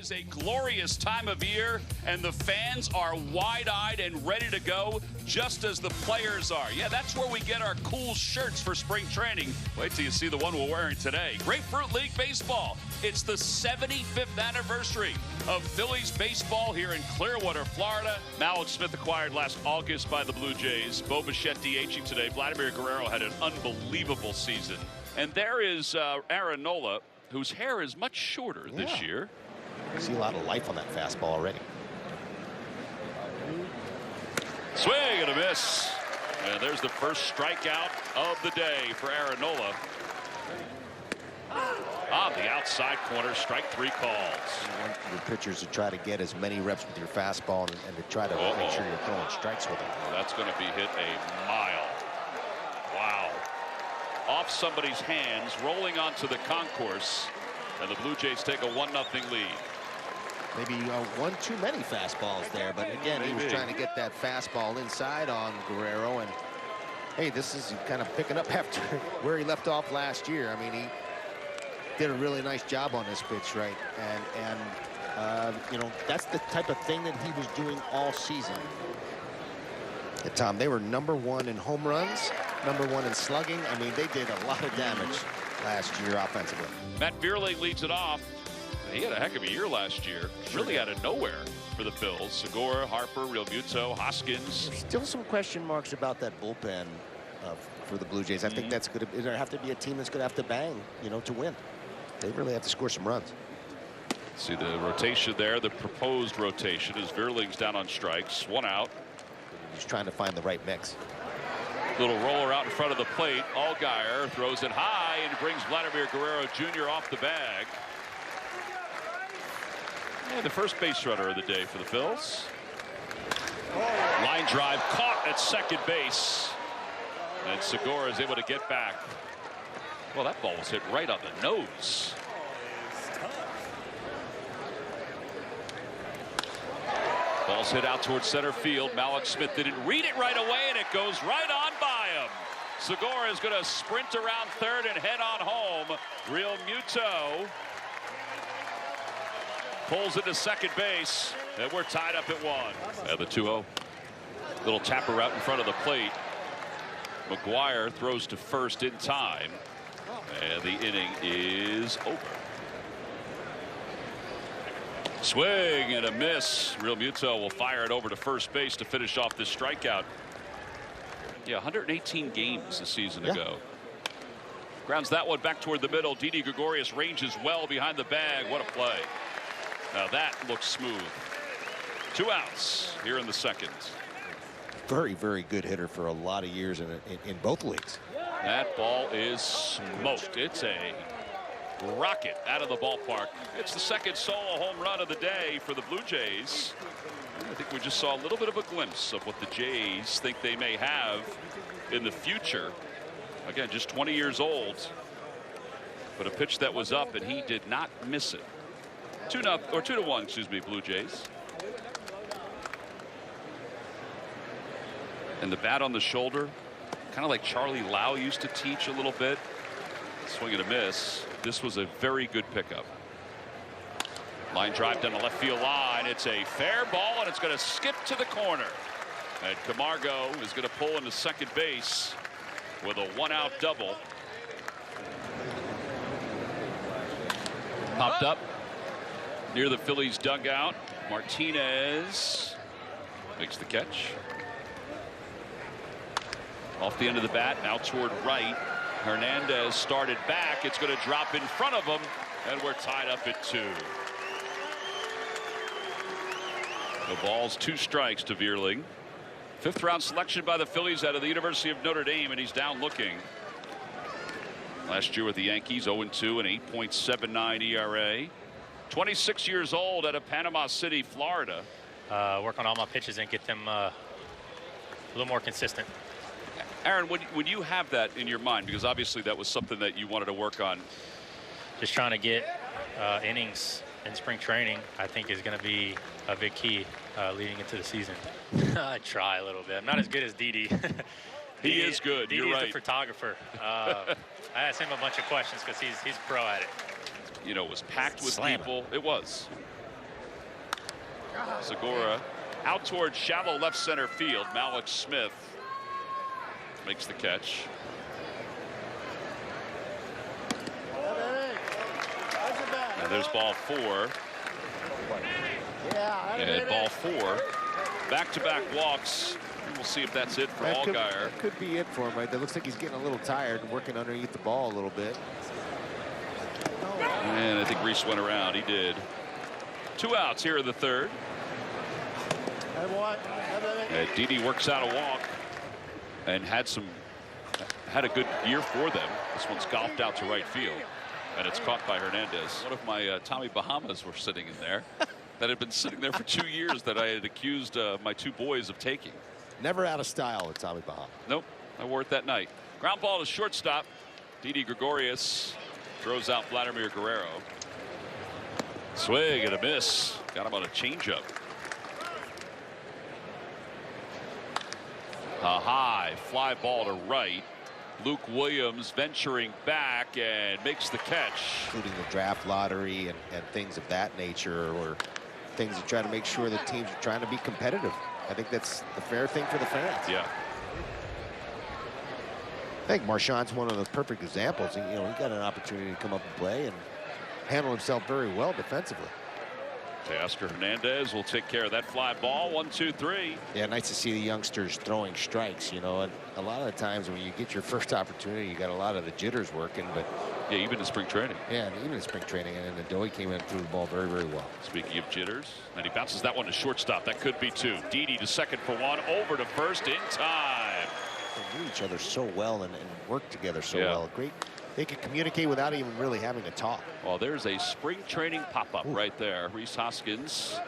is a glorious time of year, and the fans are wide-eyed and ready to go, just as the players are. Yeah, that's where we get our cool shirts for spring training. Wait till you see the one we're wearing today. Grapefruit League Baseball. It's the 75th anniversary of Phillies baseball here in Clearwater, Florida. Malik Smith acquired last August by the Blue Jays. Bo Bichette DHing today. Vladimir Guerrero had an unbelievable season. And there is Aaron Nola, whose hair is much shorter this year. I see a lot of life on that fastball already. Swing and a miss. And there's the first strikeout of the day for Aaron Nola. On the outside corner, strike three calls. You want your pitchers to try to get as many reps with your fastball and to try to make sure you're throwing strikes with it. That's going to be hit a mile. Wow. Off somebody's hands, rolling onto the concourse, and the Blue Jays take a 1-0 lead. Maybe one too many fastballs there, but again, he was trying to get that fastball inside on Guerrero, and hey, this is kind of picking up after where he left off last year. I mean, he did a really nice job on this pitch, right? And you know, that's the type of thing that he was doing all season. And Tom, they were #1 in home runs, #1 in slugging. I mean, they did a lot of damage last year offensively. Matt Vierling leads it off. He had a heck of a year last year, really out of nowhere for the Phils. Segura, Harper, Real Muto, Hoskins. There's still some question marks about that bullpen for the Blue Jays. I think that's going to have to be a team that's going to have to bang, you know, to win. They really have to score some runs. See the rotation there, the proposed rotation is Vierling's down on strikes, 1 out. He's trying to find the right mix. Little roller out in front of the plate. Allgaier throws it high and brings Vladimir Guerrero Jr. off the bag. And the first base runner of the day for the Phils. Line drive caught at second base. And Segura is able to get back. Well, that ball was hit right on the nose. Ball's hit out towards center field. Malik Smith didn't read it right away, and it goes right on by him. Segura is going to sprint around third and head on home. Real Muto pulls into second base, and we're tied up at 1. And the 2-0. Little tapper out in front of the plate. McGuire throws to first in time, and the inning is over. Swing and a miss. Real Muto will fire it over to first base to finish off this strikeout. Yeah, 118 games a season ago. Grounds that one back toward the middle. Didi Gregorius ranges well behind the bag. What a play. Now that looks smooth. 2 outs here in the second. Very, very good hitter for a lot of years in both leagues. That ball is smoked. It's a rocket out of the ballpark. It's the second solo home run of the day for the Blue Jays. I think we just saw a little bit of a glimpse of what the Jays think they may have in the future. Again, just 20 years old, but a pitch that was up, and he did not miss it. 2-1, excuse me, Blue Jays. And the bat on the shoulder, kind of like Charlie Lau used to teach a little bit. Swing and a miss. This was a very good pickup. Line drive down the left field line. It's a fair ball, and it's going to skip to the corner. And Camargo is going to pull into second base with a 1-out double. Popped up near the Phillies dugout. Martinez makes the catch. Off the end of the bat, now toward right. Hernandez started back. It's going to drop in front of him, and we're tied up at 2. The ball's 2 strikes to Vierling. 5th round selection by the Phillies out of the University of Notre Dame, and he's down looking. Last year with the Yankees, 0-2, an 8.79 ERA. 26 years old out of Panama City, Florida. Work on all my pitches and get them a little more consistent. Aaron, when you have that in your mind, because obviously that was something that you wanted to work on. Just trying to get innings in spring training, I think, is going to be a big key leading into the season. I try a little bit. I'm not as good as Didi. He is good. Didi You're right. is a photographer. I asked him a bunch of questions because he's pro at it. You know, it was packed with people. It was. Segura out towards shallow left center field. Malik Smith makes the catch. And there's ball 4. And ball 4. Back-to-back walks. We'll see if that's it for Allgaier. That could be it for him, right? That looks like he's getting a little tired, working underneath the ball a little bit. And I think Reese went around. He did. 2 outs here in the 3rd. And Didi works out a walk and had a good year for them. This one's golfed out to right field, and it's caught by Hernandez. One of my Tommy Bahamas were sitting in there that had been sitting there for 2 years that I had accused my 2 boys of taking. Never out of style with Tommy Bahama. Nope, I wore it that night. Ground ball to shortstop. Didi Gregorius throws out Vladimir Guerrero. Swing and a miss. Got him on a changeup. A high fly ball to right. Luke Williams venturing back and makes the catch. Including the draft lottery and things of that nature, or things to try to make sure that teams are trying to be competitive. I think that's the fair thing for the fans. Yeah. I think Marchand's one of the perfect examples. He got an opportunity to come up and play and handle himself very well defensively. Teoscar Hernandez will take care of that fly ball. 1-2-3. Yeah, nice to see the youngsters throwing strikes. And a lot of the times when you get your first opportunity, you got a lot of the jitters working. But yeah, even in spring training. Yeah, even in spring training. And then Adoy came in and threw the ball very, very well. Speaking of jitters, and he bounces that one to shortstop. That could be 2. Didi to second for 1. Over to first in time. They knew each other so well and worked together so well. Great. They could communicate without even really having to talk. Well, there's a spring training pop-up right there. Rhys Hoskins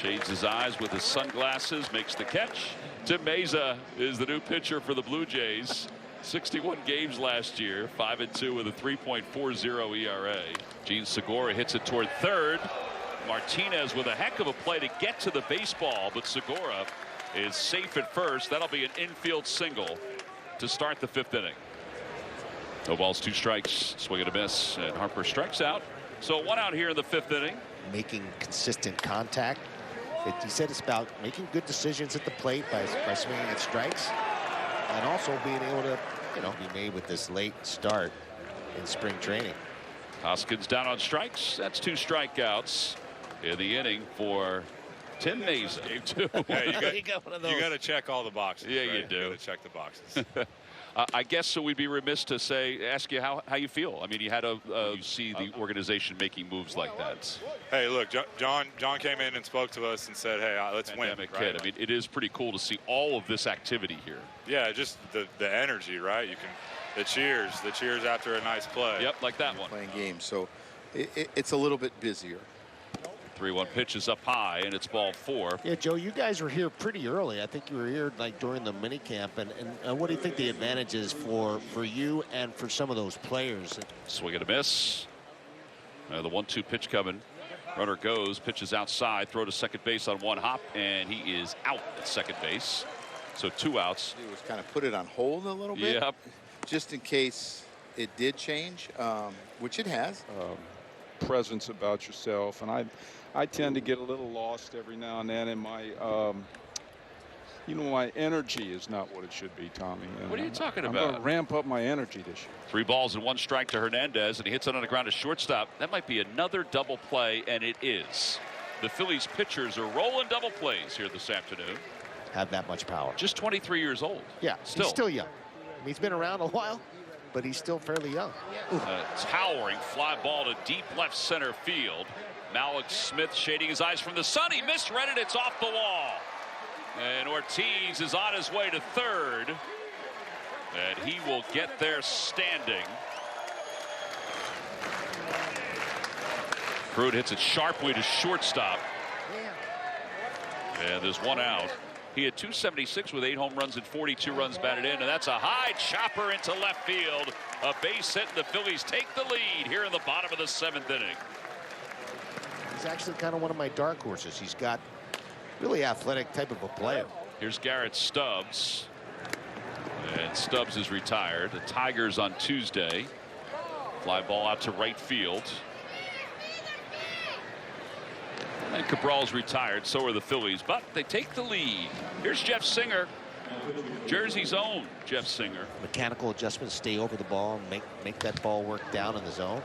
shades his eyes with his sunglasses, makes the catch. Tim Meza is the new pitcher for the Blue Jays. 61 games last year, 5-2 with a 3.40 ERA. Gene Segura hits it toward third. Martinez with a heck of a play to get to the baseball, but Segura is safe at first. That'll be an infield single to start the 5th inning. No balls, 2 strikes, swing and a miss, and Harper strikes out. So 1 out here in the 5th inning. Making consistent contact. He said it's about making good decisions at the plate by swinging at strikes, and also being able to, be made with this late start in spring training. Hoskins down on strikes. That's 2 strikeouts in the inning for Tim Meza. Game 2. Yeah, you got one of those. You got to check all the boxes. Yeah, right? you do. You got to check the boxes. I guess so. We'd be remiss to ask you how you feel. I mean, you had you see the organization making moves like that. Hey, look, John came in and spoke to us and said, "Hey, let's win." Right? I mean, it is pretty cool to see all of this activity here. Yeah, just the energy, right? The cheers after a nice play. Yep, like that one. Playing games, so it's a little bit busier. 3-1 pitch is up high, and it's ball 4. Yeah, Joe, you guys were here pretty early. I think you were here during the mini camp. And what do you think the advantage is for you and for some of those players? Swing and a miss. The 1-2 pitch coming. Runner goes, pitches outside, throw to second base on 1 hop, and he is out at second base. So 2 outs. It was kind of put it on hold a little bit. Yep. Just in case it did change, which it has. Presence about yourself, and I tend to get a little lost every now and then in my my energy is not what it should be, Tommy. And what are you talking I'm about? going to ramp up my energy this year. 3 balls and 1 strike to Hernandez, and he hits it on the ground to shortstop. That might be another double play, and it is. The Phillies pitchers are rolling double plays here this afternoon. Have that much power. Just 23 years old. Yeah, he's still young. I mean, he's been around a while, but he's still fairly young. Towering fly ball to deep left center field. Malik Smith shading his eyes from the sun. He misread it. It's off the wall. And Ortiz is on his way to third. And he will get there standing. Crude hits it sharply to shortstop. And there's 1 out. He had 276 with 8 home runs and 42 runs batted in. And that's a high chopper into left field. A base hit, and the Phillies take the lead here in the bottom of the 7th inning. He's actually kind of one of my dark horses. He's got really athletic type of a player. Here's Garrett Stubbs. And Stubbs is retired. The Tigers on Tuesday. Fly ball out to right field. And Cabral's retired, so are the Phillies, but they take the lead. Here's Jeff Singer, Jersey's own Jeff Singer. Mechanical adjustments, stay over the ball, and make that ball work down in the zone.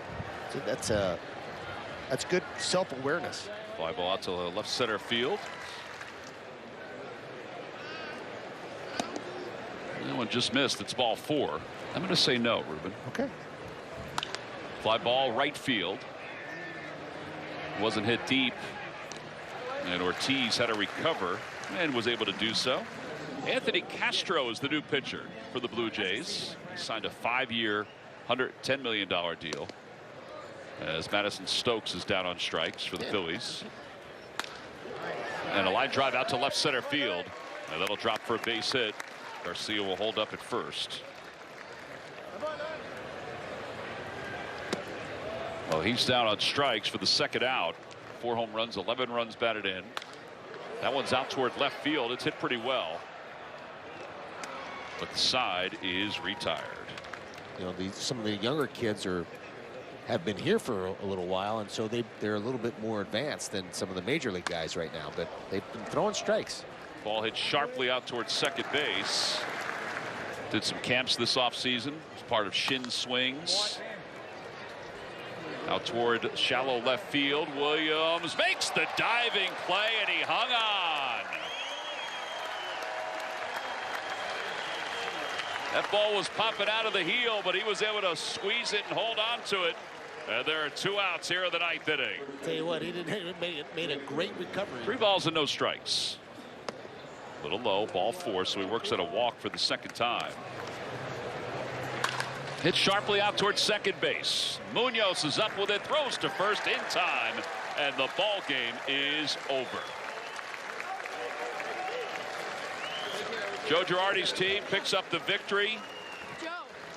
So that's good self-awareness. Fly ball out to left center field. That one just missed. It's ball 4. I'm going to say no, Ruben. Okay. Fly ball right field. Wasn't hit deep. And Ortiz had to recover and was able to do so. Anthony Castro is the new pitcher for the Blue Jays. He signed a 5-year, $110 million deal. As Madison Stokes is down on strikes for the Phillies. And a line drive out to left center field. And that'll drop for a base hit. Garcia will hold up at first. Well, he's down on strikes for the second out. 4 home runs, 11 runs batted in. That one's out toward left field. It's hit pretty well. But the side is retired. You know, some of the younger kids have been here for a little while, and so they're a little bit more advanced than some of the major league guys right now, but they've been throwing strikes. Ball hit sharply out towards second base. Did some camps this offseason as part of shin swings. Out toward shallow left field. Williams makes the diving play, and he hung on. That ball was popping out of the heel, but he was able to squeeze it and hold on to it. And there are 2 outs here in the 9th inning. Tell you what, he made a great recovery. 3 balls and no strikes. A little low, ball 4, so he works at a walk for the second time. Hit sharply out towards second base. Munoz is up with it, throws to first in time, and the ball game is over. Joe Girardi's team picks up the victory